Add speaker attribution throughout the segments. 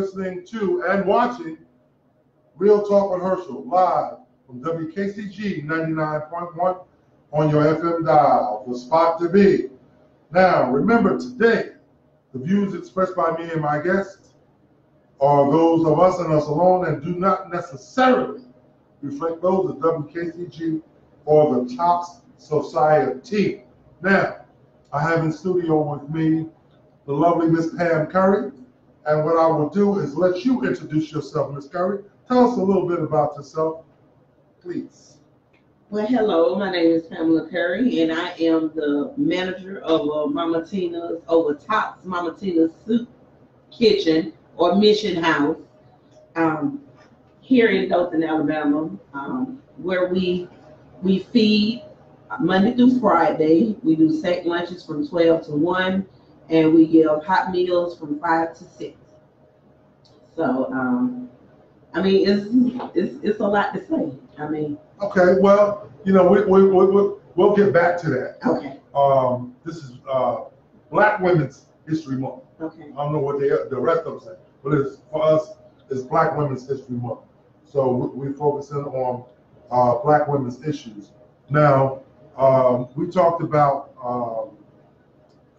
Speaker 1: listening to and watching Real Talk with Herschel live from WKCG 99.1 on your FM dial, the spot to be. Now, remember today, the views expressed by me and my guests are those of us and us alone and do not necessarily reflect those of WKCG or the Tops Society. Now, I have in studio with me the lovely Miss Pam Curry, and what I will do is let you introduce yourself, Miss Curry. Tell us a little bit about yourself, please.
Speaker 2: Well, hello, my name is Pamela Curry, and I am the manager of Mama Tina's, over Tops Mama Tina's Soup Kitchen or Mission House here in Dothan, Alabama, where we feed Monday through Friday. We do sack lunches from 12 to 1, and we give hot meals from 5 to 6. So, I mean, it's a lot to say. I mean.
Speaker 1: Okay, well, you know, we'll get back to that.
Speaker 2: Okay.
Speaker 1: This is Black Women's History Month.
Speaker 2: Okay.
Speaker 1: I don't know what the rest of them say, but for us, it's Black Women's History Month. So we're focusing on Black women's issues. Now, we talked about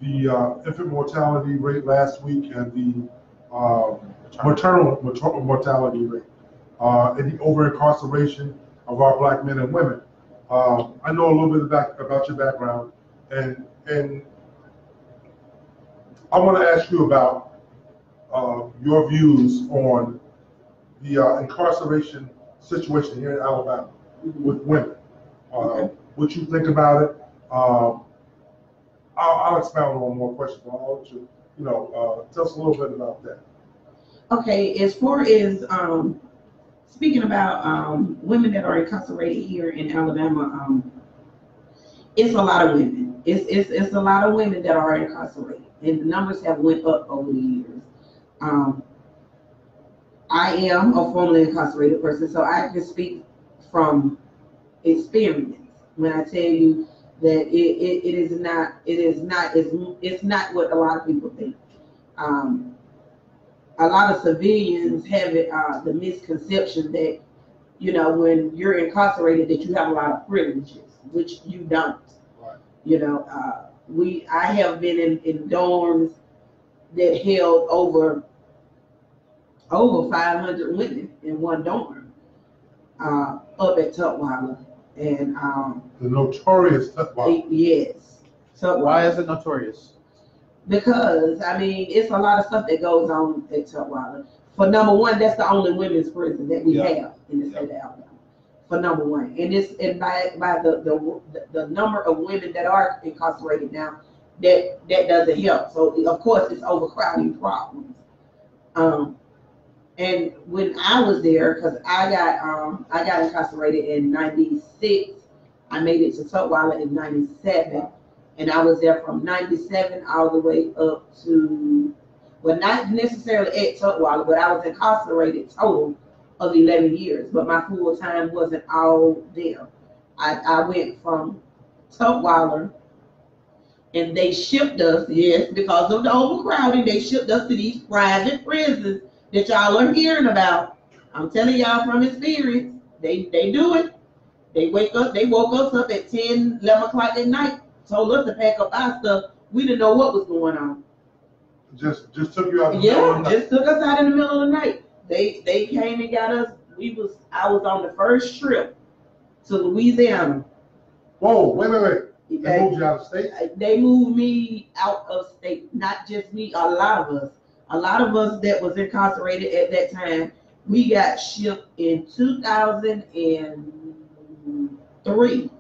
Speaker 1: the infant mortality rate last week and the maternal mortality rate and the over-incarceration of our Black men and women. I know a little bit about your background, and I want to ask you about your views on the incarceration situation here in Alabama with women. What you think about it? I'll expound on more questions. I'll let you, tell us a little bit about that.
Speaker 2: Okay, as far as speaking about women that are incarcerated here in Alabama, it's a lot of women. It's a lot of women that are incarcerated, and the numbers have went up over the years. I am a formerly incarcerated person, so I can speak from experience when I tell you that it's not what a lot of people think. A lot of civilians have the misconception that, when you're incarcerated, that you have a lot of privileges, which you don't. Right. I have been in dorms that held over 500 women in one dorm up at Tutwiler. And
Speaker 1: the notorious Tutwiler.
Speaker 2: Yes. So
Speaker 3: why is it notorious?
Speaker 2: Because it's a lot of stuff that goes on at Tutwiler. For number one, that's the only women's prison that we have in the state of Alabama. For number one, and by the number of women that are incarcerated now, that doesn't help. So of course, it's overcrowding problems. And when I was there, because I got incarcerated in '96, I made it to Tutwiler in '97, and I was there from '97 all the way up to, well, not necessarily at Tutwiler, but I was incarcerated total of 11 years. But my full time wasn't all there. I went from Tutwiler, and they shipped us, yes, because of the overcrowding, they shipped us to these private prisons that y'all are hearing about. I'm telling y'all from experience, they do it. They woke us up at 10, 11 o'clock at night, told us to pack up our stuff. We didn't know what was going on.
Speaker 1: Just took you out in the middle of the night.
Speaker 2: Just took us out in the middle of the night. They came and got us. I was on the first trip to Louisiana.
Speaker 1: Whoa, wait. They moved you out of state?
Speaker 2: They moved me out of state. Not just me, a lot of us. A lot of us that was incarcerated at that time, we got shipped in 2003.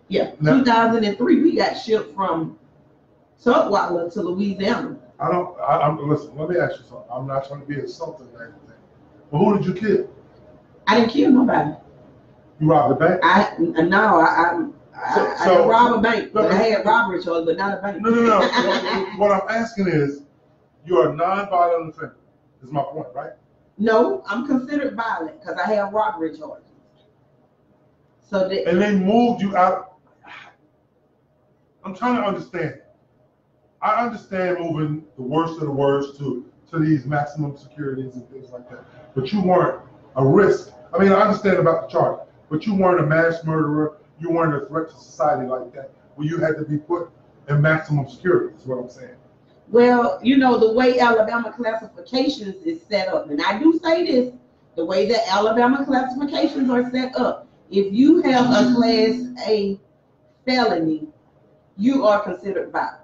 Speaker 2: Yeah, now, 2003, we got shipped from Tutwiler to Louisiana.
Speaker 1: Listen, let me ask you something. I'm not trying to be insulting or anything. But who did you kill?
Speaker 2: I didn't kill nobody.
Speaker 1: You robbed a bank?
Speaker 2: I didn't rob a bank, but I had robbery charges, but not a bank.
Speaker 1: No. What I'm asking is, you're a non-violent offender, is my point, right?
Speaker 2: No, I'm considered violent because I have robbery charges. So
Speaker 1: and they moved you out. I'm trying to understand. I understand moving the worst of the worst to these maximum securities and things like that. But you weren't a risk. I mean, I understand about the charge, but you weren't a mass murderer. You weren't a threat to society like that, where you had to be put in maximum security, is what I'm saying.
Speaker 2: Well, you know, the way Alabama classifications is set up, and I do say this, the way that Alabama classifications are set up, if you have a Class A felony, you are considered violent.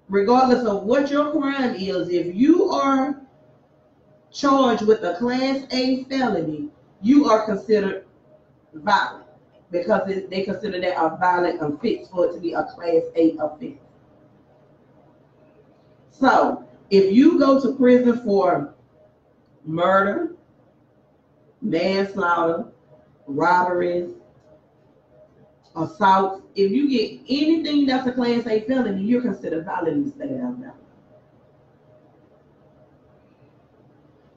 Speaker 2: Regardless of what your crime is, if you are charged with a Class A felony, you are considered violent because they consider that a violent offense for it to be a Class A offense. So if you go to prison for murder, manslaughter, robberies, assault, if you get anything that's a Class A felony, you're considered violent in the state of Alabama.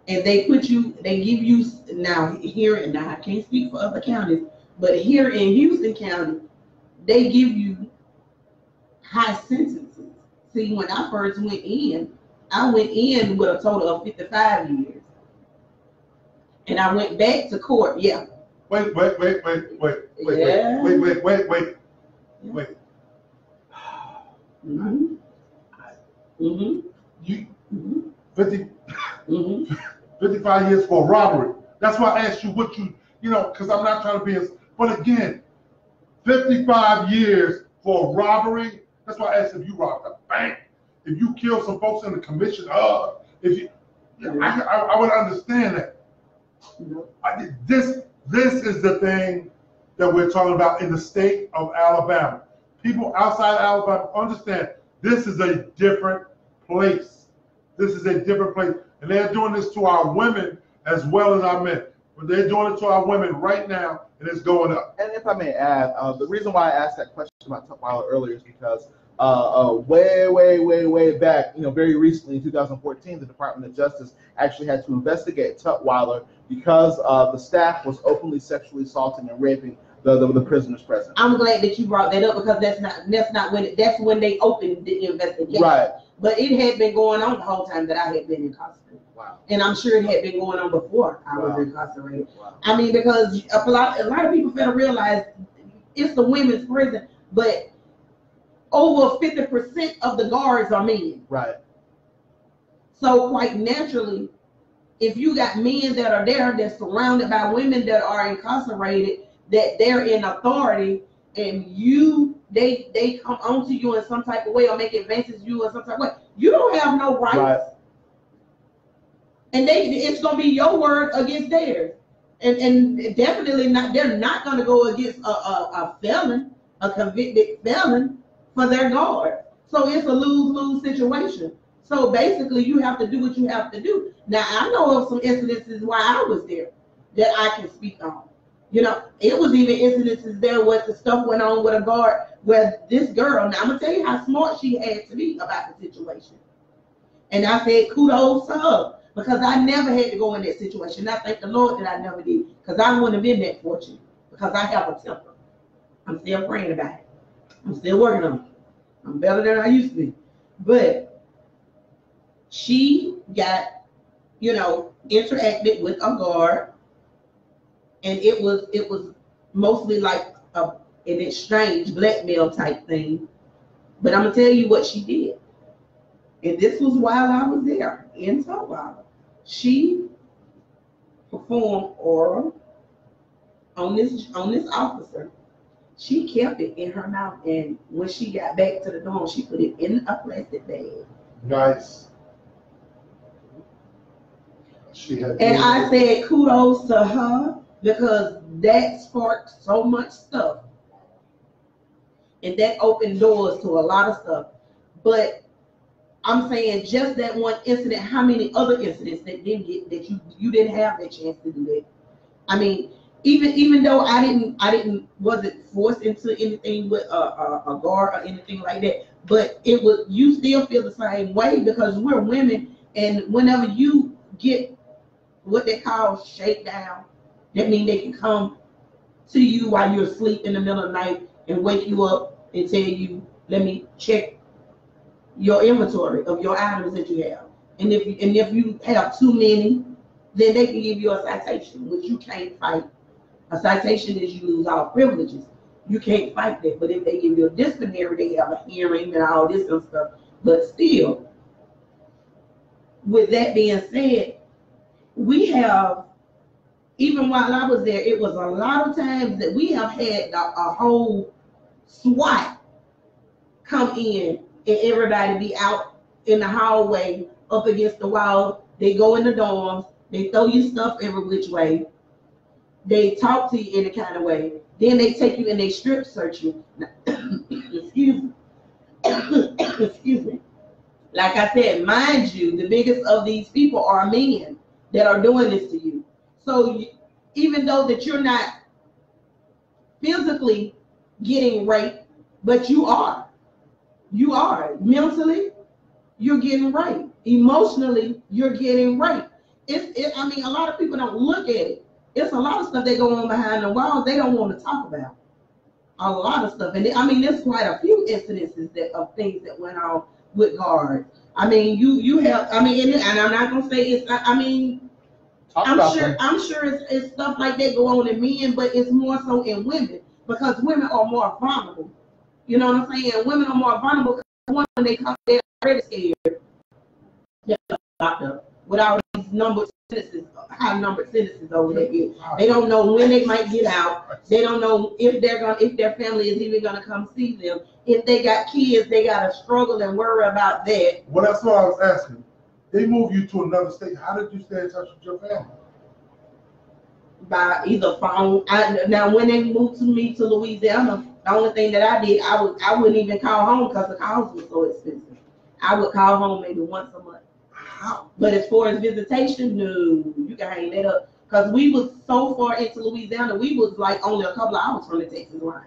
Speaker 2: And they give you, now I can't speak for other counties, but here in Houston County, they give you high sentences. See, when I first went in, I went in with a total of 55 years. And I went back to court, yeah.
Speaker 1: Wait.
Speaker 2: Mm-hmm. Mm-hmm.
Speaker 1: You 55 years for robbery. That's why I asked you what because I'm not trying to be but again, 55 years for robbery. That's why I asked if you robbed a bank, if you killed some folks in the commission of, I would understand that. This is the thing that we're talking about in the state of Alabama. People outside Alabama understand this is a different place. This is a different place. And they're doing this to our women as well as our men. But they're doing it to our women right now, and it's going up.
Speaker 3: And if I may add, the reason why I asked that question about Tutwiler earlier is because way back, very recently in 2014, the Department of Justice actually had to investigate Tutwiler because the staff was openly sexually assaulting and raping the prisoners present.
Speaker 2: I'm glad that you brought that up because that's when they opened the investigation.
Speaker 3: Right.
Speaker 2: But it had been going on the whole time that I had been incarcerated.
Speaker 3: Wow.
Speaker 2: And I'm sure it had been going on before I was incarcerated.
Speaker 3: Wow.
Speaker 2: I mean, because a lot of people fail to realize it's the women's prison, but over 50% of the guards are men.
Speaker 3: Right.
Speaker 2: So quite naturally, if you got men that are there that's surrounded by women that are incarcerated, that they're in authority, and they come onto you in some type of way or make advances to you in some type of way, you don't have no rights. Right. And it's gonna be your word against theirs. And definitely not, they're not gonna go against a felon, a convicted felon for their guard. So it's a lose-lose situation. So basically you have to do what you have to do. Now I know of some incidences while I was there that I can speak on. It was even incidences there where the stuff went on with a guard where this girl, now I'm gonna tell you how smart she had to be about the situation. And I said kudos to her because I never had to go in that situation. I thank the Lord that I never did because I wouldn't have been that fortunate because I have a temper. I'm still praying about it. I'm still working on it. I'm better than I used to be. But she got, interacted with a guard. And it was mostly like an exchange blackmail type thing. But I'm gonna tell you what she did. And this was while I was there in Tutwiler. She performed oral on this officer. She kept it in her mouth, and when she got back to the dorm, she put it in a plastic bag.
Speaker 1: Nice.
Speaker 2: And I said kudos to her because that sparked so much stuff. And that opened doors to a lot of stuff. But I'm saying just that one incident, how many other incidents that you didn't have that chance to do that? I mean, even though I wasn't forced into anything with a guard or anything like that, but you still feel the same way because we're women, and whenever you get what they call shakedown, that means they can come to you while you're asleep in the middle of the night and wake you up and tell you, let me check your inventory of your items that you have. And if you have too many, then they can give you a citation, which you can't fight. A citation is you lose all privileges. You can't fight that. But if they give you a disciplinary, they have a hearing and all this and stuff. But still, with that being said, we have, even while I was there, it was a lot of times that we have had a whole SWAT come in and everybody be out in the hallway up against the wall. They go in the dorms, they throw you stuff every which way, they talk to you in a kind of way, then they take you and they strip search you. Excuse me. Excuse me. Like I said, mind you, the biggest of these people are men that are doing this to you. So even though that you're not physically getting raped, but you are mentally, you're getting raped. Emotionally, you're getting raped. I mean, a lot of people don't look at it. It's a lot of stuff that go on behind the walls they don't want to talk about. A lot of stuff. And I mean, there's quite a few incidences of things that went on with guards. I mean, you have, I mean, and I'm not going to say it's, I mean, I'm sure it's stuff like that go on in men, but it's more so in women because women are more vulnerable. You know what I'm saying? Women are more vulnerable because when they come, they're already scared. They're locked up with all these high numbered sentences over there. They don't know when they might get out. They don't know if their family is even gonna come see them. If they got kids, they gotta struggle and worry about that.
Speaker 1: Well, that's what I was asking. They move you to another state. How did you stay in touch with your family?
Speaker 2: By either phone. Now, when they moved me to Louisiana, the only thing that I did, I wouldn't even call home because the calls were so expensive. I would call home maybe once a month. But as far as visitation, no, you can hang that up. Because we was so far into Louisiana, we was like only a couple of hours from the Texas line.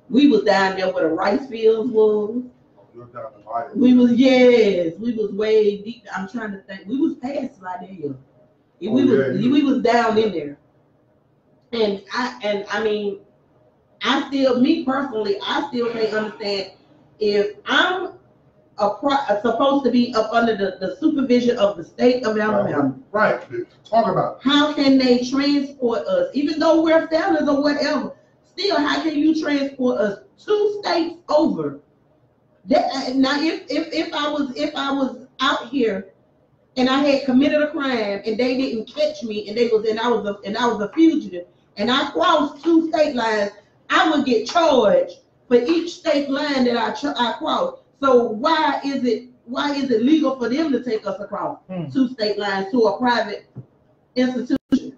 Speaker 2: We was down there where the rice fields was.
Speaker 1: You're down the line.
Speaker 2: We was way deep. I'm trying to think. We was past Slidell. We was down in there. And I mean, me personally, I still can't understand if I'm supposed to be up under the supervision of the state of Alabama.
Speaker 1: Right. Talk about it.
Speaker 2: How can they transport us, even though we're felons or whatever? Still, how can you transport us 2 states over? Now, if I was out here and I had committed a crime and they didn't catch me and I was a fugitive and I crossed 2 state lines, I would get charged for each state line that I crossed. So why is it legal for them to take us across 2 state lines to a private institution?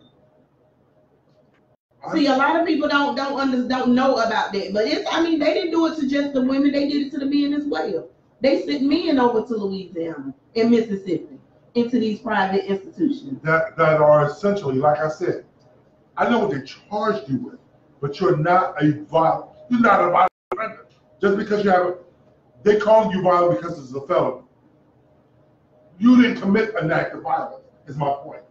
Speaker 2: See, a lot of people don't know about that. But they didn't do it to just the women, they did it to the men as well. They sent men over to Louisiana and Mississippi into these private institutions. That
Speaker 1: are essentially, like I said, I know what they charged you with, but you're not a violent offender. Just because they call you violent because it's a felony. You didn't commit an act of violence, is my point.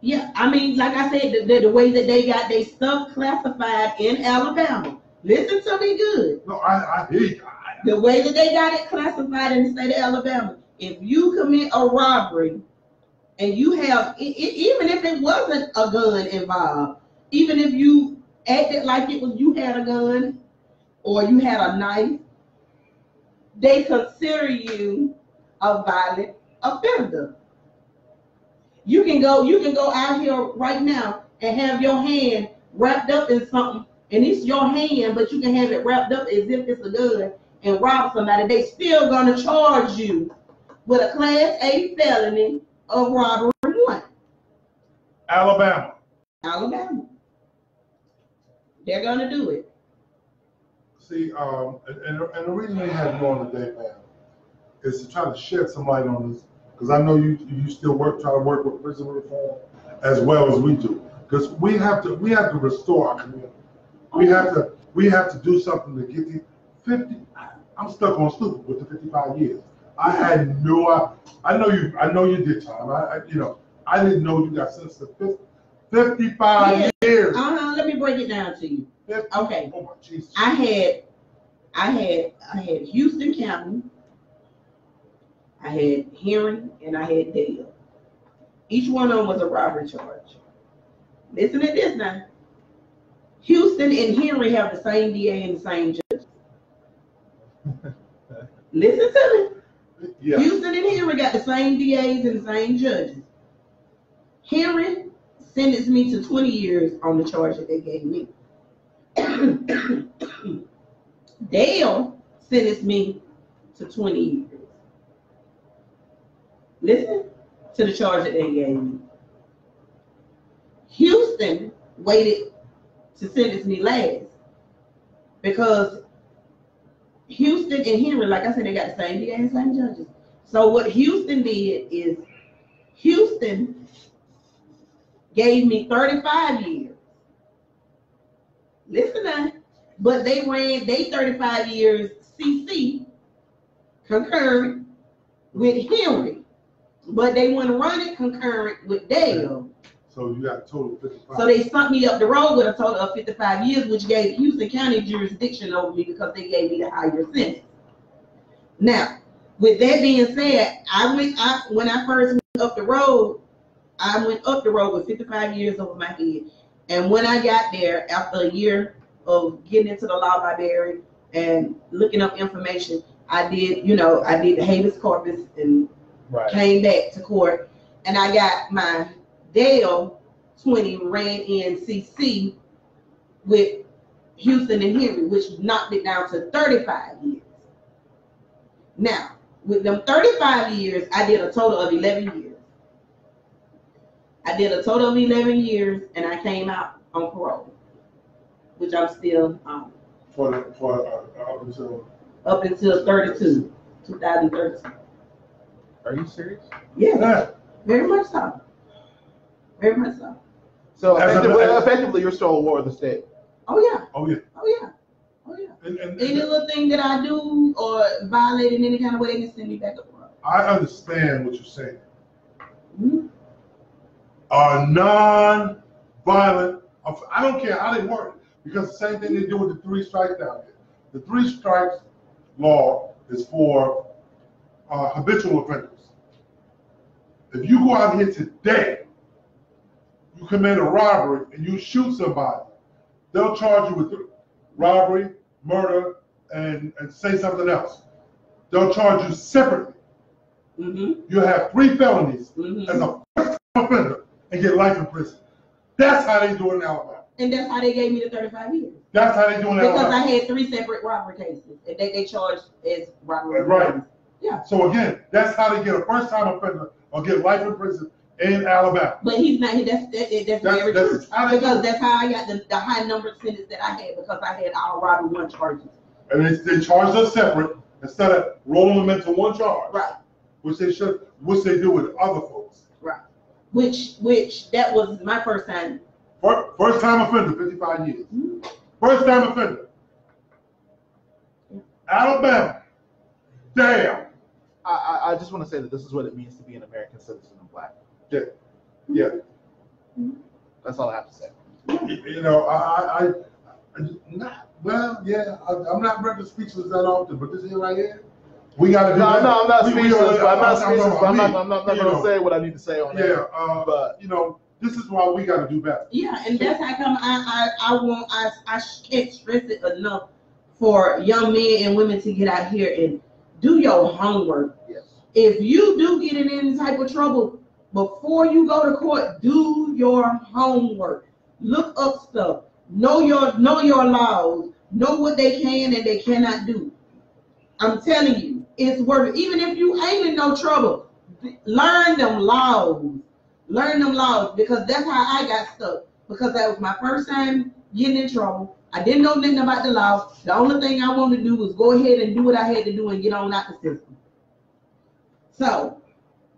Speaker 2: Yeah, I mean, like I said, the way that they got their stuff classified in Alabama. Listen to me good.
Speaker 1: No, I hear you.
Speaker 2: The way that they got it classified in the state of Alabama, if you commit a robbery and you have, even if it wasn't a gun involved, even if you acted like you had a gun or you had a knife, they consider you a violent offender. You can go out here right now and have your hand wrapped up in something, and it's your hand, but you can have it wrapped up as if it's a gun and rob somebody. They still gonna charge you with a Class A felony of robbery 1.
Speaker 1: Alabama.
Speaker 2: They're gonna do it.
Speaker 1: See, and the reason they have you on today, man, is to try to shed some light on this, because I know you still try to work with prison reform as well as we do, because we have to restore our community. We have to do something to get the 50. I'm stuck on stupid with the 55 years. I had no. I know you did time. I didn't know you got sentenced to 55 years.
Speaker 2: Let me break it down to you.
Speaker 1: 50,
Speaker 2: okay.
Speaker 1: Oh my Jesus.
Speaker 2: I I had Houston County, I had Henry, and I had Dale. Each one of them was a robbery charge. Listen to this now. Houston and Henry have the same DA and the same judge. Listen to me.
Speaker 1: Yeah.
Speaker 2: Houston and Henry got the same DAs and the same judges. Henry sentenced me to 20 years on the charge that they gave me. Dale sentenced me to 20 years. Listen to the charge that they gave me. Houston waited to sentence me last because Houston and Henry, like I said, they got the same DA and same judges. So what Houston did is Houston gave me 35 years. Listen now. But they ran they 35 years CC concurrent with Henry. But they wouldn't run it concurrent with Dale.
Speaker 1: So you got a total of 55.
Speaker 2: So they sent me up the road with a total of 55 years, which gave Houston County jurisdiction over me because they gave me the higher sentence. Now, with that being said, when I first went up the road, I went up the road with 55 years over my head. And when I got there, after a year of getting into the law library and looking up information, I did the habeas corpus and came back to court. And I got my Dale 20 ran in CC with Houston and Henry, which knocked it down to 35 years. Now, with them 35 years, I did a total of 11 years. I did a total of 11 years, and I came out on parole, which I'm still on. Up until 32, 2032.
Speaker 3: Are you serious?
Speaker 2: Yeah, very much so. Very much so.
Speaker 3: So effectively, you're still a ward of the state.
Speaker 2: Oh yeah.
Speaker 1: Oh yeah.
Speaker 2: Oh yeah. Oh yeah.
Speaker 1: And
Speaker 2: any little thing that I do or violate in any kind of way, they can send me back up the road.
Speaker 1: I understand what you're saying.
Speaker 2: Mm-hmm.
Speaker 1: Non-violent. I don't care how they work, because the same thing they do with the 3 strikes down here. The 3 strikes law is for habitual offenders. If you go out here today, you commit a robbery and you shoot somebody, they'll charge you with robbery, murder, and say something else. They'll charge you separately.
Speaker 2: Mm-hmm.
Speaker 1: You have 3 felonies
Speaker 2: Mm-hmm.
Speaker 1: as a first offender and get life in prison. That's how they do it in Alabama.
Speaker 2: And that's how they gave me the 35 years.
Speaker 1: That's how they do it in
Speaker 2: Because
Speaker 1: Alabama.
Speaker 2: I had 3 separate robbery cases, and they charged as robbery.
Speaker 1: Right.
Speaker 2: Yeah.
Speaker 1: So again, that's how they get a first-time offender or get life in prison in Alabama.
Speaker 2: But he's not. That's very true. Because that's how I got the high number sentence that I had, because I had all robbery 1 charges.
Speaker 1: And they charge us separate instead of rolling them into 1 charge.
Speaker 2: Right.
Speaker 1: Which they do with other folks.
Speaker 2: Right. Which that was my first time.
Speaker 1: First time offender, 55 years.
Speaker 2: Mm-hmm.
Speaker 1: First time offender. Alabama. Damn.
Speaker 3: I just want to say that this is what it means to be an American citizen and black.
Speaker 1: Yeah. Yeah.
Speaker 3: That's all I have to say.
Speaker 1: You know, I'm not ready speechless that often, but this here right here, we got to do that.
Speaker 3: No, I'm not speechless. I'm not going to say what I need to say on that.
Speaker 1: Yeah, but you know, this is why we got to do better.
Speaker 2: Yeah, and that's how come I can't stress it enough for young men and women to get out here and do your homework.
Speaker 3: Yes.
Speaker 2: If you do get in any type of trouble, before you go to court, do your homework. Look up stuff. Know your laws. Know what they can and they cannot do. I'm telling you, it's worth it. Even if you ain't in no trouble, learn them laws. Learn them laws, because that's how I got stuck. Because that was my first time getting in trouble. I didn't know nothing about the law. The only thing I wanted to do was go ahead and do what I had to do and get on out the system. So,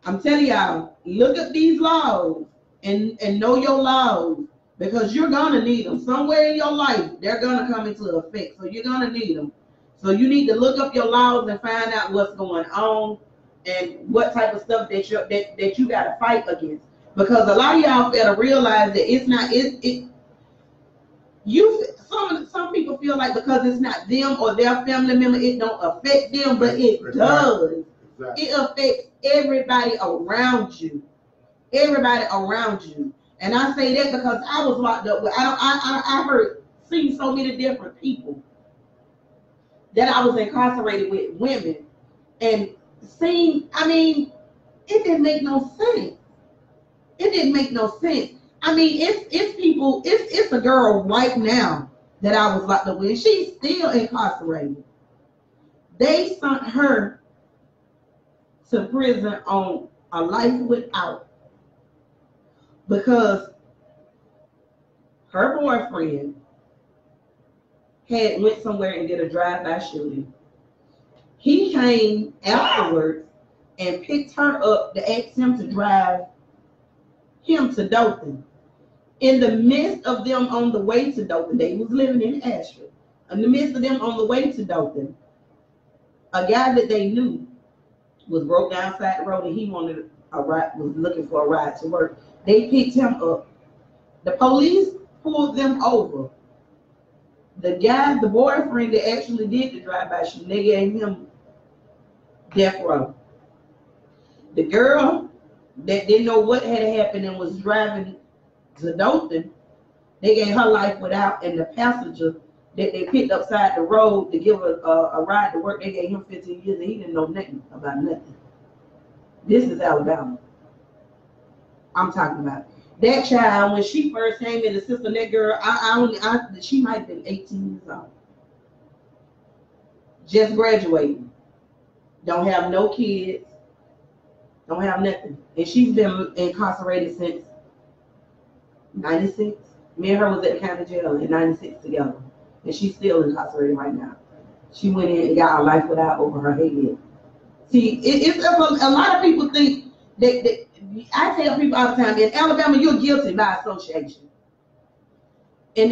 Speaker 2: I'm telling y'all, look at these laws and know your laws, because you're going to need them. Somewhere in your life, they're going to come into effect. So, you're going to need them. So, you need to look up your laws and find out what's going on and what type of stuff that you got to fight against. Because a lot of y'all fail to realize that it's not, some people feel like because it's not them or their family member, it don't affect them, but it does. Exactly. It affects everybody around you. Everybody around you. And I say that because I was locked up with, I seen so many different people that I was incarcerated with, women, and seen, it didn't make no sense. It didn't make no sense. It's people, it's a girl right now that I was locked up with. She's still incarcerated. They sent her to prison on a life without because her boyfriend had went somewhere and did a drive-by shooting. He came afterwards and picked her up to ask him to drive him to Dothan. In the midst of them on the way to Dothan, they was living in Ashford. In the midst of them on the way to Dothan, a guy that they knew was broke down side the road and he wanted a ride, was looking for a ride to work. They picked him up. The police pulled them over. The guy, the boyfriend that actually did the drive-by shooting, they gave him death row. The girl that didn't know what had happened and was driving to Dothan, they gave her life without, and the passenger that they picked up side the road to give a ride to work, they gave him 15 years and he didn't know nothing about nothing. This is Alabama. I'm talking about. That child, when she first came in, the sister, that girl, she might have been 18 years old. Just graduating. Don't have no kids. Don't have nothing. And she's been incarcerated since 96. Me and her was at the county jail in 96 together. And she's still incarcerated right now. She went in and got her life without over her head. See, it's a lot of people think that I tell people all the time, in Alabama, you're guilty by association. And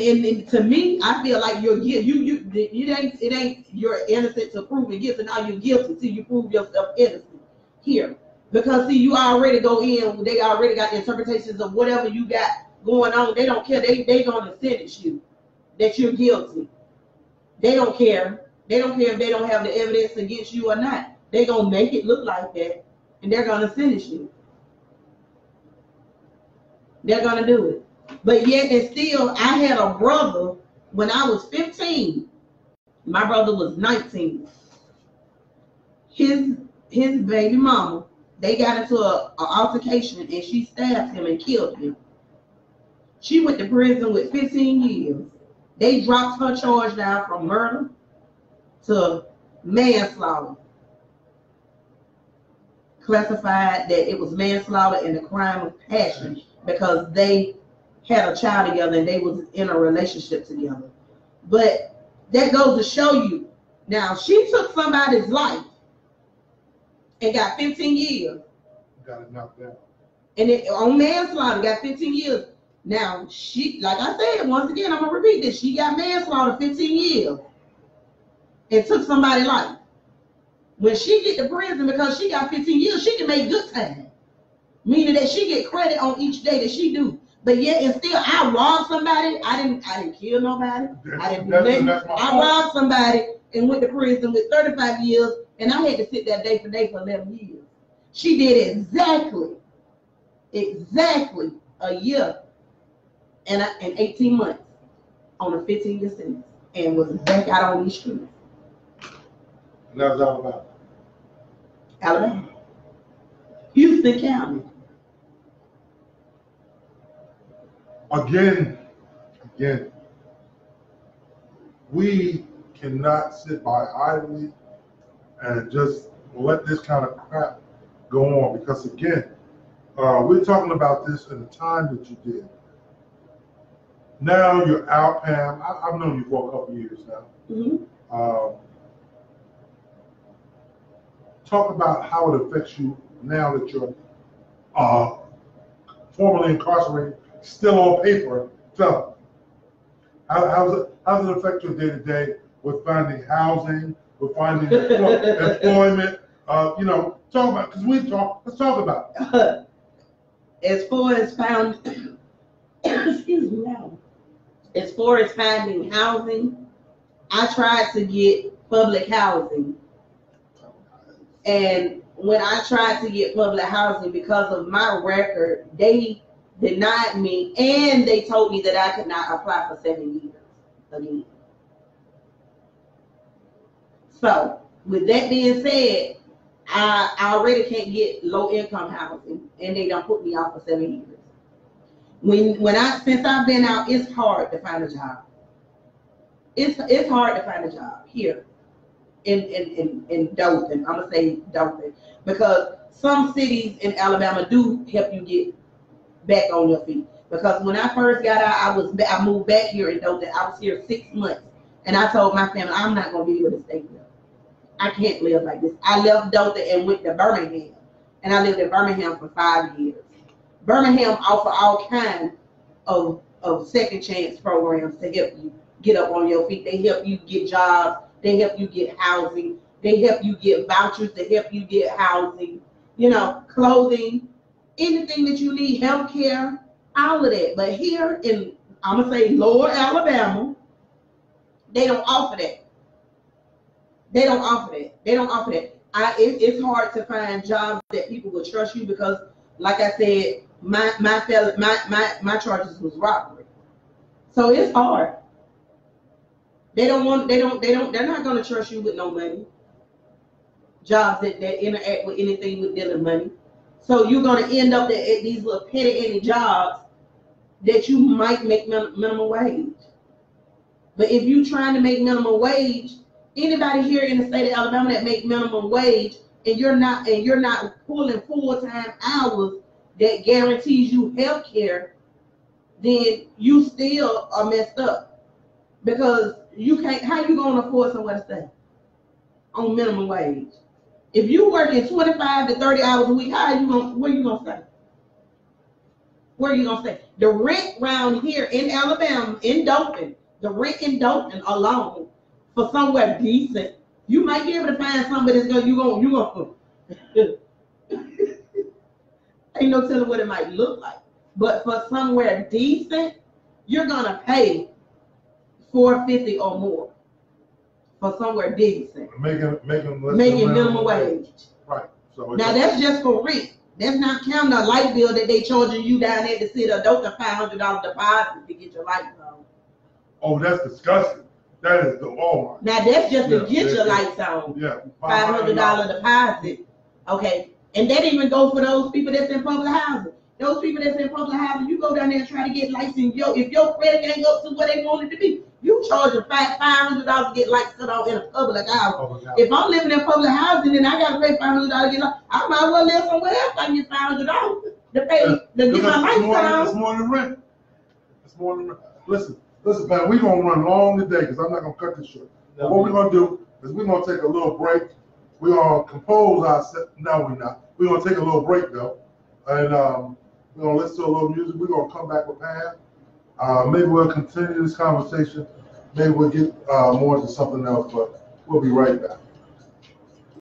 Speaker 2: to me, I feel like you're guilty. It ain't you're innocent to proven guilty. Now you're guilty till you prove yourself innocent here. Because see, you already go in, they already got the interpretations of whatever you got going on. They don't care. They gonna sentence you that you're guilty. They don't care. They don't care if they don't have the evidence against you or not. They're gonna make it look like that, and they're gonna sentence you. They're gonna do it. But yet and still, I had a brother when I was 15. My brother was 19. His baby mama, they got into an altercation and she stabbed him and killed him. She went to prison with 15 years. They dropped her charge down from murder to manslaughter. Classified that it was manslaughter and the crime of passion because they had a child together and they was in a relationship together. But that goes to show you, now she took somebody's life and got 15 years.
Speaker 1: Got it knocked out.
Speaker 2: And on manslaughter, got 15 years. Now, she, like I said, once again, I'm going to repeat this. She got manslaughter 15 years and took somebody's life. When she get to prison, because she got 15 years, she can make good time. Meaning that she get credit on each day that she do. But yet and still, I robbed somebody. I didn't kill nobody. I didn't do nothing. I robbed somebody and went to prison with 35 years, and I had to sit there day for 11 years. She did exactly a year and 18 months on a 15-year sentence and was back out on these streets.
Speaker 1: And that was Alabama.
Speaker 2: Alabama. Houston County.
Speaker 1: Again, we cannot sit by idly and just let this kind of crap go on, because again, we're talking about this in the time that you did. Now you're out, Pam. I've known you for a couple of years now.
Speaker 2: Mm-hmm.
Speaker 1: Talk about how it affects you now that you're formerly incarcerated, still on paper. Tell them. How does it affect your day-to-day with finding housing, with finding employment? Talk about, because let's talk about it.
Speaker 2: As far as found, excuse me now. as far as finding housing, I tried to get public housing. And when I tried to get public housing, because of my record, they denied me, and they told me that I could not apply for 7 years again. So, with that being said, I already can't get low income housing, and they don't put me out for 7 years. Since I've been out, it's hard to find a job. It's hard to find a job here in Dothan. I'm gonna say Dothan, because some cities in Alabama do help you get back on your feet. Because when I first got out, I moved back here in Dothan. I was here 6 months, and I told my family, I'm not gonna be able to stay here. I can't live like this. I left Dothan and went to Birmingham, and I lived in Birmingham for 5 years. Birmingham offer all kinds of second chance programs to help you get up on your feet. They help you get jobs. They help you get housing. They help you get vouchers to help you get housing, clothing, anything that you need, health care, all of that. But here in, I'm going to say lower Alabama, they don't offer that. They don't offer that. It's hard to find jobs that people will trust you, because, like I said, my charges was robbery. So it's hard. They're not going to trust you with no money. Jobs that interact with anything with dealing money. So you're going to end up at these little petty jobs that you might make minimum wage. But if you're trying to make minimum wage, anybody here in the state of Alabama that make minimum wage, and you're not pulling full-time hours that guarantees you health care, then you still are messed up. Because you can't, how you gonna afford somewhere to stay on minimum wage? If you working 25 to 30 hours a week, where you gonna stay? Where are you gonna stay? The rent around here in Alabama, in Dothan, the rent in Dothan alone for somewhere decent, you might be able to find somebody that's gonna ain't no telling what it might look like. But for somewhere decent, you're gonna pay $4.50 or more for somewhere decent.
Speaker 1: Making
Speaker 2: minimum wage.
Speaker 1: Right. So
Speaker 2: now that's just for rent. That's not counting the light bill that they charging you down there to sit a $500 deposit to get your lights on.
Speaker 1: Oh, that's disgusting. That is the Walmart.
Speaker 2: Now that's just to get your lights on.
Speaker 1: Yeah.
Speaker 2: $500 deposit. Okay. And that even go for those people that's in public housing. Those people that's in public housing, you go down there and try to get lights in if your credit ain't up to what they want it to be, you charge them $500 to get lights cut off in a public house. If I'm living in public housing and I got to pay $500 to get lights, I might as well live somewhere else. I can get $500 to pay to get my lights cut off.
Speaker 1: It's more than rent. It's more than rent. Listen, man, we're going to run long today because I'm not going to cut this short. But what we're going to do is we're going to take a little break. We're going to compose ourselves. No, we're not. We're going to take a little break, though. And we're going to listen to a little music. We're going to come back with Pam. Maybe we'll continue this conversation. Maybe we'll get more into something else, but we'll be right back.